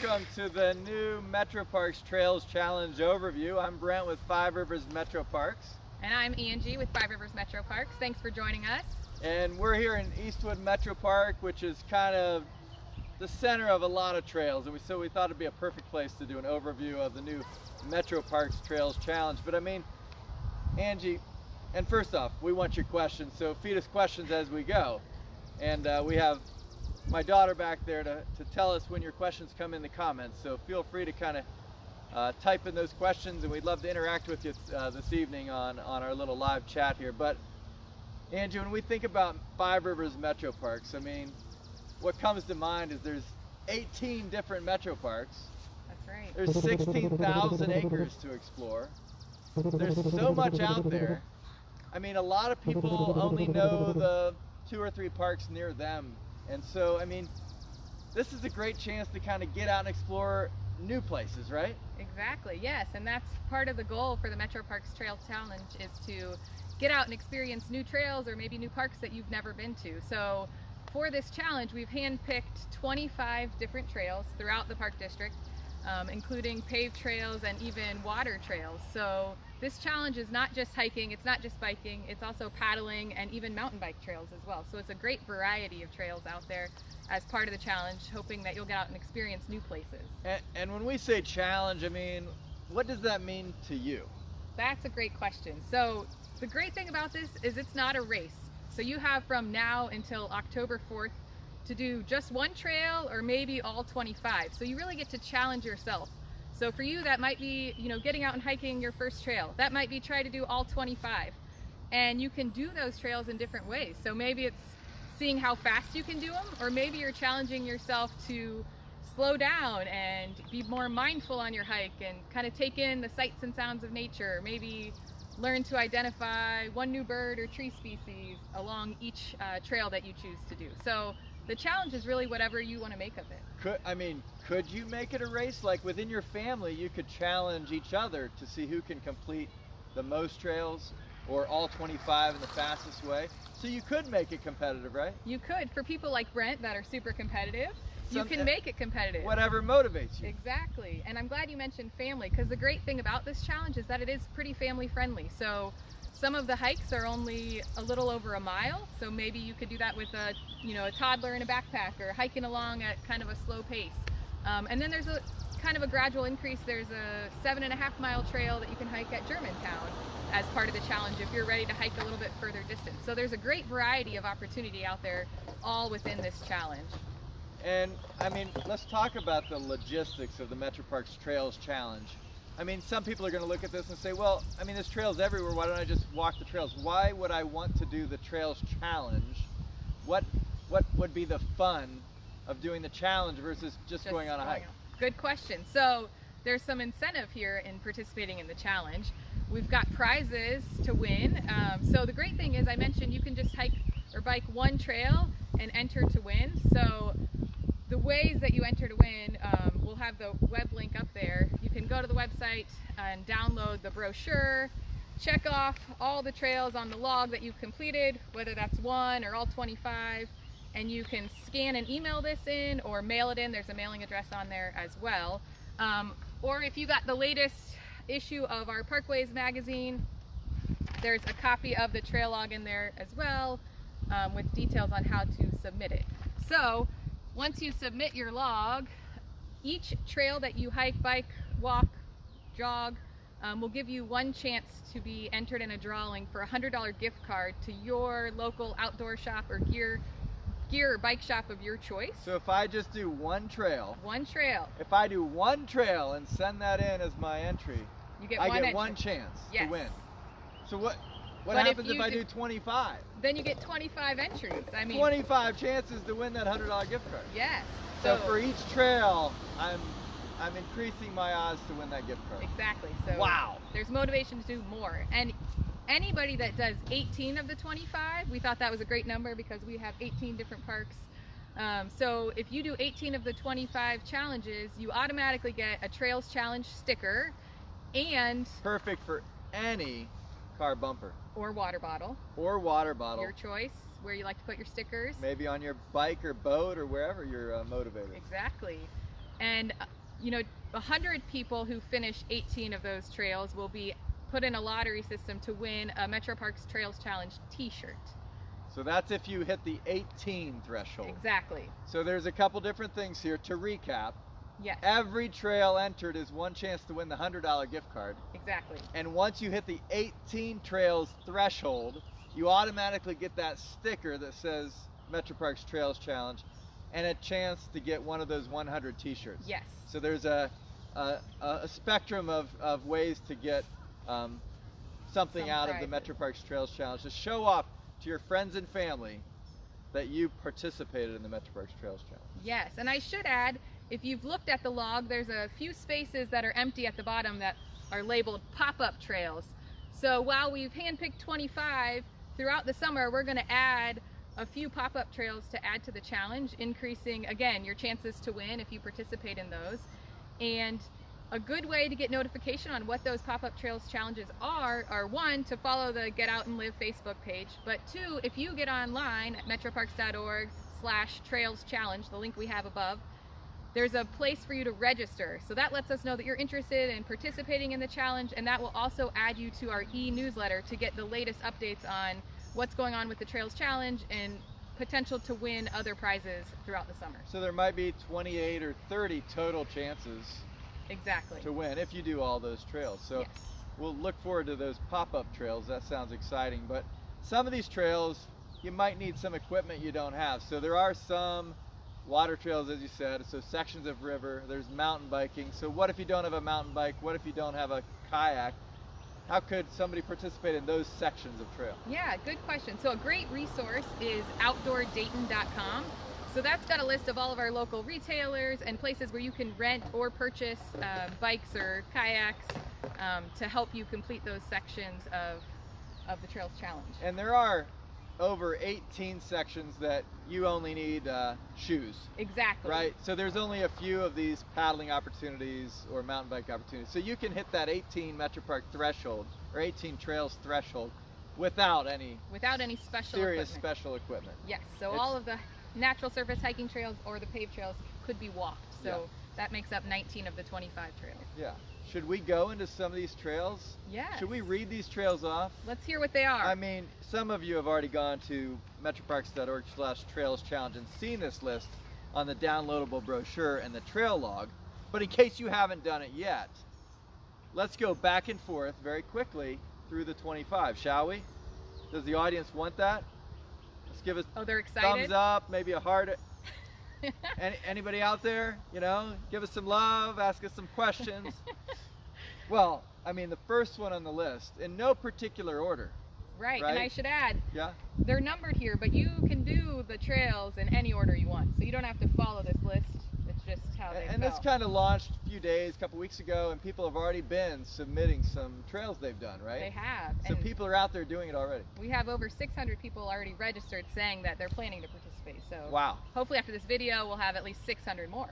welcome to the new MetroParks Trails Challenge overview. I'm Brent with Five Rivers MetroParks. And I'm Angie with Five Rivers MetroParks. Thanks for joining us. And we're here in Eastwood Metro Park, which is kind of the center of a lot of trails. And so we thought it'd be a perfect place to do an overview of the new MetroParks Trails Challenge. But I mean, Angie, and first off, we want your questions, so feed us questions as we go. And we have my daughter back there to tell us when your questions come in the comments, so feel free to kind of type in those questions, and we'd love to interact with you this evening on our little live chat here. But Angie, when we think about Five Rivers MetroParks, I mean, what comes to mind is there's 18 different MetroParks. That's right. There's 16,000 acres to explore. There's so much out there. I mean, a lot of people only know the 2 or 3 parks near them. And so, I mean, this is a great chance to kind of get out and explore new places, right? Exactly, yes. And that's part of the goal for the MetroParks Trail Challenge, is to get out and experience new trails or maybe new parks that you've never been to. So for this challenge, we've handpicked 25 different trails throughout the park district, including paved trails and even water trails. So this challenge is not just hiking, it's not just biking, it's also paddling and even mountain bike trails as well. So it's a great variety of trails out there as part of the challenge, hoping that you'll get out and experience new places. And when we say challenge, I mean, what does that mean to you? That's a great question. So the great thing about this is it's not a race. So you have from now until October 4th to do just one trail or maybe all 25. So you really get to challenge yourself. So for you, that might be, getting out and hiking your first trail. That might be try to do all 25. And you can do those trails in different ways. So maybe it's seeing how fast you can do them, or maybe you're challenging yourself to slow down and be more mindful on your hike and kind of take in the sights and sounds of nature. Maybe learn to identify one new bird or tree species along each trail that you choose to do. So the challenge is really whatever you want to make of it. Could you make it a race? Like within your family, you could challenge each other to see who can complete the most trails or all 25 in the fastest way. So you could make it competitive, right? You could. For people like Brent that are super competitive, you can make it competitive. Whatever motivates you. Exactly. And I'm glad you mentioned family, because the great thing about this challenge is that it is pretty family friendly. So some of the hikes are only a little over a mile, so maybe you could do that with a toddler in a backpack, or hiking along at kind of a slow pace. And then there's a kind of a gradual increase. There's a 7.5 mile trail that you can hike at Germantown as part of the challenge if you're ready to hike a little bit further distance. So there's a great variety of opportunity out there, all within this challenge. And I mean, let's talk about the logistics of the MetroParks Trails Challenge. I mean, some people are going to look at this and say, well, I mean, there's trails everywhere. Why don't I just walk the trails? Why would I want to do the Trails Challenge? What would be the fun of doing the challenge versus just going on a hike? Good question. So there's some incentive here in participating in the challenge. We've got prizes to win. So the great thing is, I mentioned you can just hike or bike one trail and enter to win. So the ways that you enter to win, we'll have the web link up there. You can go to the website and download the brochure, check off all the trails on the log that you've completed, whether that's one or all 25, and you can scan and email this in or mail it in. There's a mailing address on there as well. Or if you got the latest issue of our Parkways magazine, there's a copy of the trail log in there as well, with details on how to submit it. So once you submit your log, each trail that you hike, bike, walk, jog, will give you one chance to be entered in a drawing for a $100 gift card to your local outdoor shop or gear or bike shop of your choice. So if I just do one trail. If I do one trail and send that in as my entry, I get one chance to win. So what happens if I do 25? Then you get 25 entries. I mean, 25 chances to win that $100 gift card. Yes. So for each trail, I'm increasing my odds to win that gift card. Exactly. So wow. There's motivation to do more. And anybody that does 18 of the 25, we thought that was a great number because we have 18 different parks. So if you do 18 of the 25 challenges, you automatically get a Trails Challenge sticker, and perfect for any car bumper or water bottle. Your choice, where you like to put your stickers. Maybe on your bike or boat or wherever you're motivated. Exactly. And you know, 100 people who finish 18 of those trails will be put in a lottery system to win a MetroParks Trails Challenge t-shirt. So that's if you hit the 18 threshold. Exactly. So there's a couple different things here to recap. Yes. Every trail entered is one chance to win the $100 gift card. Exactly. And once you hit the 18 trails threshold, you automatically get that sticker that says MetroParks Trails Challenge and a chance to get one of those 100 t-shirts. Yes. So there's a spectrum of ways to get something out of the MetroParks Trails Challenge to show off to your friends and family that you participated in the MetroParks Trails Challenge. Yes, and I should add, if you've looked at the log, there's a few spaces that are empty at the bottom that are labeled pop-up trails. So while we've handpicked 25, throughout the summer we're going to add a few pop-up trails to add to the challenge, increasing, again, your chances to win if you participate in those. And a good way to get notification on what those pop-up trails challenges are one, to follow the Get Out and Live Facebook page, but two, if you get online at metroparks.org/trails challenge, the link we have above, there's a place for you to register. So that lets us know that you're interested in participating in the challenge, and that will also add you to our e-newsletter to get the latest updates on what's going on with the Trails Challenge and potential to win other prizes throughout the summer. So there might be 28 or 30 total chances Exactly. to win if you do all those trails. So Yes. we'll look forward to those pop-up trails. That sounds exciting. But some of these trails, you might need some equipment you don't have. So there are some water trails, as you said, so sections of river. There's mountain biking. So what if you don't have a mountain bike? What if you don't have a kayak? How could somebody participate in those sections of trail? Yeah, good question. So a great resource is outdoordayton.com. So that's got a list of all of our local retailers and places where you can rent or purchase bikes or kayaks to help you complete those sections of the Trails Challenge. And there are over 18 sections that you only need shoes. Exactly. Right? So there's only a few of these paddling opportunities or mountain bike opportunities. So you can hit that 18 MetroPark threshold or 18 trails threshold without any special serious equipment. special equipment. Yes, so all of the natural surface hiking trails or the paved trails could be walked. So that makes up 19 of the 25 trails. Yeah. Should we go into some of these trails? Yes. Should we read these trails off? Let's hear what they are. I mean, some of you have already gone to metroparks.org/trails challenge and seen this list on the downloadable brochure and the trail log. But in case you haven't done it yet, let's go back and forth very quickly through the 25, shall we? Does the audience want that? Let's give us they're excited. thumbs up, maybe a heart. Anybody out there, you know, give us some love, ask us some questions. Well, I mean, the first one on the list, in no particular order. Right, and I should add, they're numbered here, but you can do the trails in any order you want. So you don't have to follow this list. It's just how they And go. this kind of launched a few days, a couple weeks ago, and people have already been submitting some trails they've done, right? They have. So and people are out there doing it already. we have over 600 people already registered saying that they're planning to participate. So Wow. hopefully after this video, we'll have at least 600 more.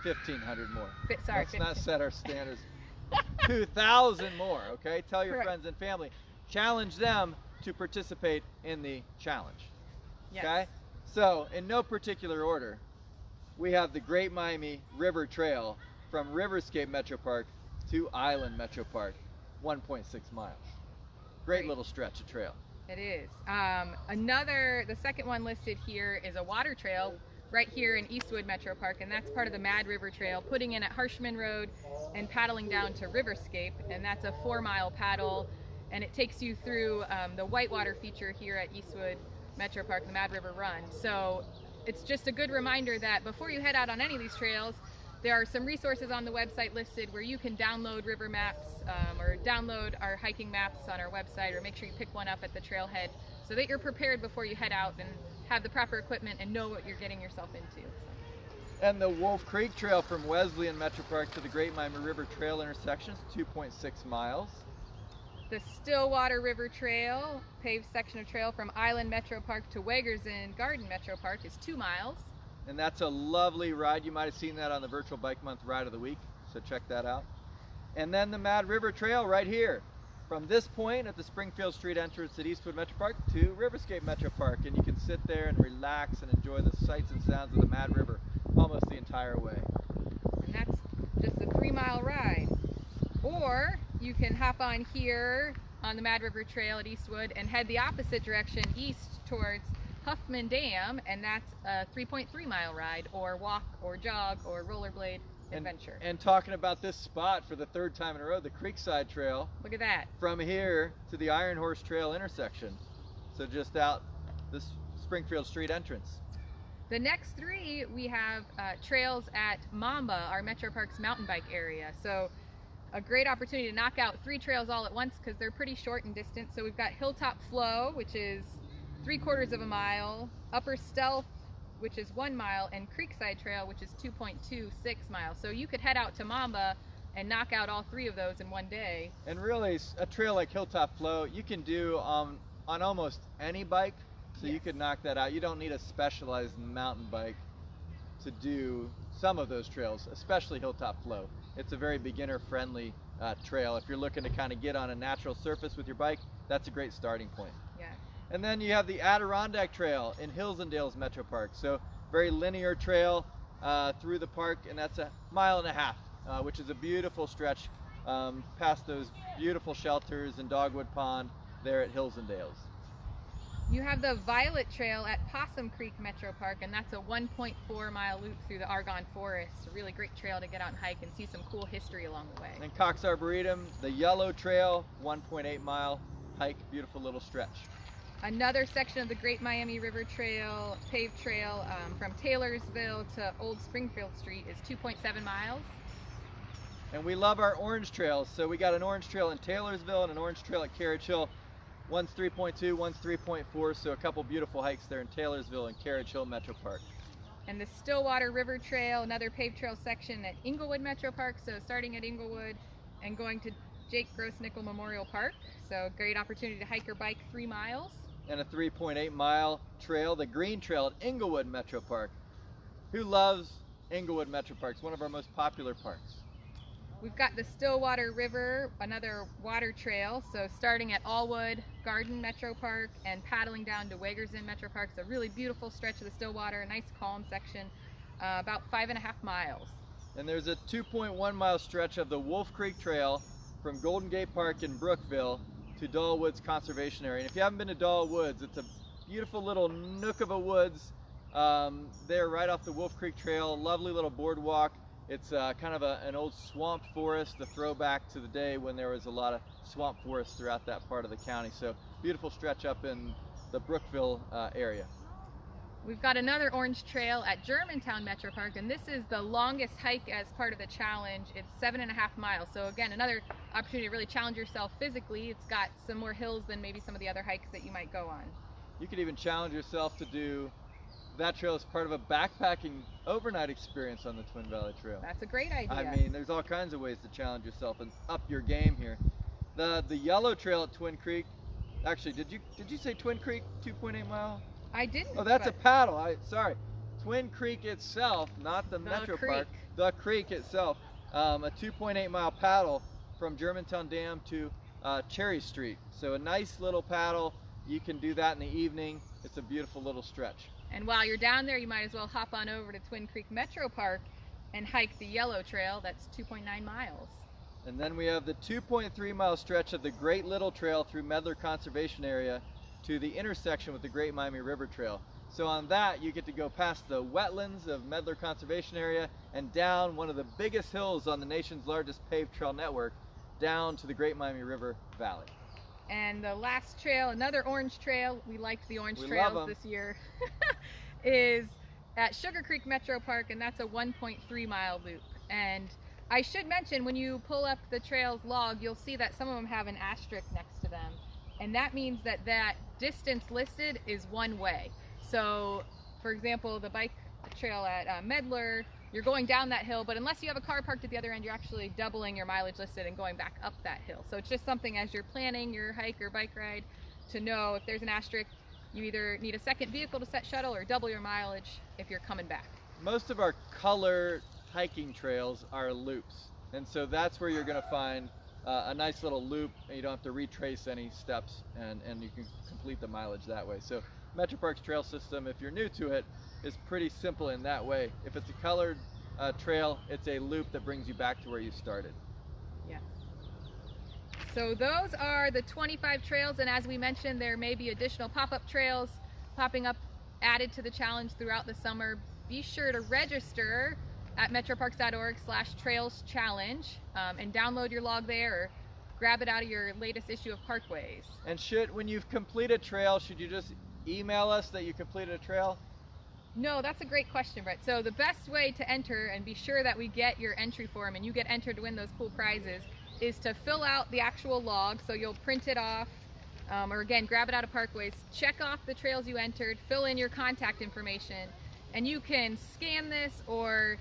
1,500 more. Sorry, Let's 15. not set our standards. 2,000 more, okay? Tell your Correct. friends and family. Challenge them to participate in the challenge. Yes. Okay? So, in no particular order, we have the Great Miami River Trail from Riverscape Metro Park to Island Metro Park, 1.6 miles. Great little stretch of trail. It is. The second one listed here is a water trail right here in Eastwood Metro Park, and that's part of the Mad River Trail, putting in at Harshman Road and paddling down to Riverscape, and that's a 4-mile paddle, and it takes you through the whitewater feature here at Eastwood Metro Park, the Mad River Run. So it's just a good reminder that before you head out on any of these trails, there are some resources on the website listed where you can download river maps or download our hiking maps on our website, or make sure you pick one up at the trailhead so that you're prepared before you head out and have the proper equipment and know what you're getting yourself into. And the Wolf Creek Trail from Wesleyan Metro Park to the Great Miami River Trail intersection is 2.6 miles. The Stillwater River Trail, paved section of trail from Island Metro Park to Wagerson Garden Metro Park, is 2 miles. And that's a lovely ride. You might have seen that on the Virtual Bike Month Ride of the Week, so check that out. And then the Mad River Trail right here. From this point at the Springfield Street entrance at Eastwood Metro Park to Riverscape Metro Park. And you can sit there and relax and enjoy the sights and sounds of the Mad River almost the entire way. And that's just a 3-mile ride. Or you can hop on here on the Mad River Trail at Eastwood and head the opposite direction east towards Huffman Dam, and that's a 3.3-mile ride, or walk or jog or rollerblade adventure. And talking about this spot for the 3rd time in a row, the Creekside Trail. Look at that. From here to the Iron Horse Trail intersection. So just out this Springfield Street entrance. The next 3, we have trails at Mamba, our MetroParks mountain bike area. So a great opportunity to knock out 3 trails all at once because they're pretty short in distance. So we've got Hilltop Flow, which is 3/4 of a mile, Upper Stealth, which is 1 mile, and Creekside Trail, which is 2.26 miles. So you could head out to Mamba and knock out all 3 of those in one day. And really, a trail like Hilltop Flow, you can do on almost any bike. So Yes. you could knock that out. You don't need a specialized mountain bike to do some of those trails, especially Hilltop Flow. It's a very beginner-friendly trail. If you're looking to kind of get on a natural surface with your bike, that's a great starting point. Yeah. And then you have the Adirondack Trail in Hillsdale's Metro Park. So very linear trail through the park, and that's 1.5 miles, which is a beautiful stretch past those beautiful shelters and Dogwood Pond there at Hillsdale's. You have the Violet Trail at Possum Creek Metro Park, and that's a 1.4-mile loop through the Argonne Forest. A really great trail to get out and hike and see some cool history along the way. And Cox Arboretum, the Yellow Trail, 1.8-mile hike, beautiful little stretch. Another section of the Great Miami River Trail, paved trail from Taylorsville to Old Springfield Street is 2.7 miles. And we love our orange trails. So we got an orange trail in Taylorsville and an orange trail at Carriage Hill. One's 3.2, one's 3.4, so a couple beautiful hikes there in Taylorsville and Carriage Hill Metro Park. And the Stillwater River Trail, another paved trail section at Englewood Metro Park, so starting at Englewood and going to Jake Gross-Nickel Memorial Park. So great opportunity to hike or bike 3 miles. And a 3.8-mile trail, the Green Trail at Englewood Metro Park. Who loves Englewood Metro Parks? One of our most popular parks. We've got the Stillwater River, another water trail, so starting at Allwood Garden Metro Park and paddling down to Wagersden Metro Park. It's a really beautiful stretch of the Stillwater, a nice calm section, about 5.5 miles. And there's a 2.1-mile stretch of the Wolf Creek Trail from Golden Gate Park in Brookville to Dall Woods Conservation Area. And if you haven't been to Dall Woods, it's a beautiful little nook of a woods there right off the Wolf Creek Trail, lovely little boardwalk. It's kind of an old swamp forest, a throwback to the day when there was a lot of swamp forests throughout that part of the county. So beautiful stretch up in the Brookville area. We've got another orange trail at Germantown Metro Park, and this is the longest hike as part of the challenge. It's 7.5 miles. So again, another opportunity to really challenge yourself physically. It's got some more hills than maybe some of the other hikes that you might go on. You could even challenge yourself to do that trail as part of a backpacking overnight experience on the Twin Valley Trail. That's a great idea. I mean, there's all kinds of ways to challenge yourself and up your game here. The Yellow Trail at Twin Creek. Actually, did you say Twin Creek 2.8 mile? I didn't. Oh, that's a paddle. Sorry. Twin Creek itself, not the Metro creek. Park. The creek itself. A 2.8 mile paddle from Germantown Dam to Cherry Street. So a nice little paddle. You can do that in the evening. It's a beautiful little stretch. And while you're down there, you might as well hop on over to Twin Creek Metro Park and hike the Yellow Trail. That's 2.9 miles. And then we have the 2.3 mile stretch of the Great Little Trail through Medlar Conservation Area to the intersection with the Great Miami River Trail. So on that, you get to go past the wetlands of Medlar Conservation Area and down one of the biggest hills on the nation's largest paved trail network, down to the Great Miami River Valley. And the last trail, another orange trail, we liked the orange We love trails 'em. this year, is at Sugar Creek Metro Park, and that's a 1.3 mile loop. And I should mention, when you pull up the trails log, you'll see that some of them have an asterisk next to them. And that means that that distance listed is one way. So, for example, the bike trail at Medlar, you're going down that hill, but unless you have a car parked at the other end, you're actually doubling your mileage listed and going back up that hill. So it's just something as you're planning your hike or bike ride to know if there's an asterisk, you either need a second vehicle to set shuttle or double your mileage if you're coming back. Most of our color hiking trails are loops. And so that's where you're going to find a nice little loop, and you don't have to retrace any steps, and you can complete the mileage that way. So MetroParks trail system, if you're new to it, is pretty simple in that way. If it's a colored trail, it's a loop that brings you back to where you started. Yeah. So those are the 25 trails, and as we mentioned, there may be additional pop-up trails popping up added to the challenge throughout the summer. Be sure to register at metroparks.org/trailschallenge and download your log there, or grab it out of your latest issue of Parkways. And when you've completed a trail, should you just email us that you completed a trail? No, that's a great question, Brett. So the best way to enter and be sure that we get your entry form and you get entered to win those cool prizes is to fill out the actual log. So you'll print it off, or again, grab it out of Parkways, check off the trails you entered, fill in your contact information, and you can scan this, or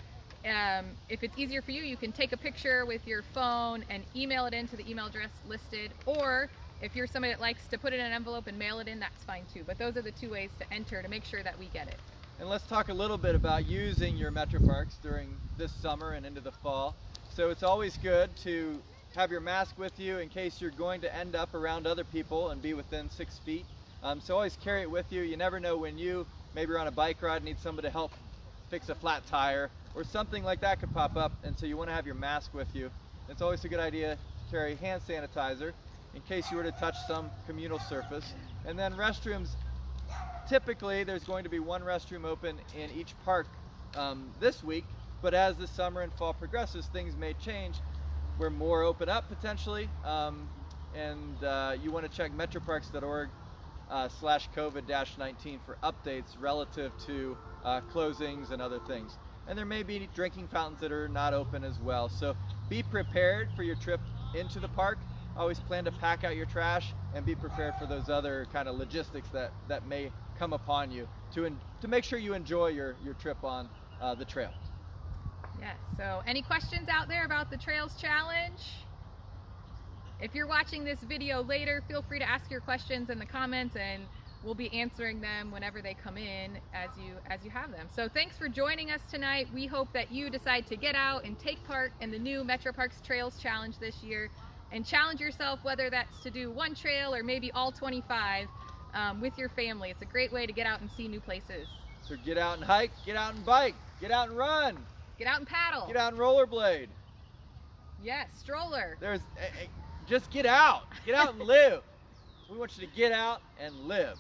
if it's easier for you, you can take a picture with your phone and email it in to the email address listed, or if you're somebody that likes to put it in an envelope and mail it in, that's fine too. But those are the two ways to enter to make sure that we get it. And let's talk a little bit about using your MetroParks during this summer and into the fall. So it's always good to have your mask with you in case you're going to end up around other people and be within 6 feet. So always carry it with you. You never know when you maybe you're on a bike ride and need somebody to help fix a flat tire, or something like that could pop up, and so you want to have your mask with you. It's always a good idea to carry hand sanitizer in case you were to touch some communal surface. And then restrooms, typically there's going to be one restroom open in each park this week, but as the summer and fall progresses, things may change where more open up potentially, and you want to check metroparks.org/COVID-19 for updates relative to closings and other things. And there may be drinking fountains that are not open as well. So be prepared for your trip into the park. Always plan to pack out your trash and be prepared for those other kind of logistics that may come upon you to make sure you enjoy your trip on the trail. Yes, so any questions out there about the Trails Challenge? If you're watching this video later, feel free to ask your questions in the comments, and we'll be answering them whenever they come in as you have them. So thanks for joining us tonight. We hope that you decide to get out and take part in the new MetroParks Trails Challenge this year and challenge yourself, whether that's to do one trail or maybe all 25 with your family. It's a great way to get out and see new places. So get out and hike, get out and bike, get out and run. Get out and paddle. Get out and rollerblade. Yes, stroller. Just get out and live. We want you to get out and live.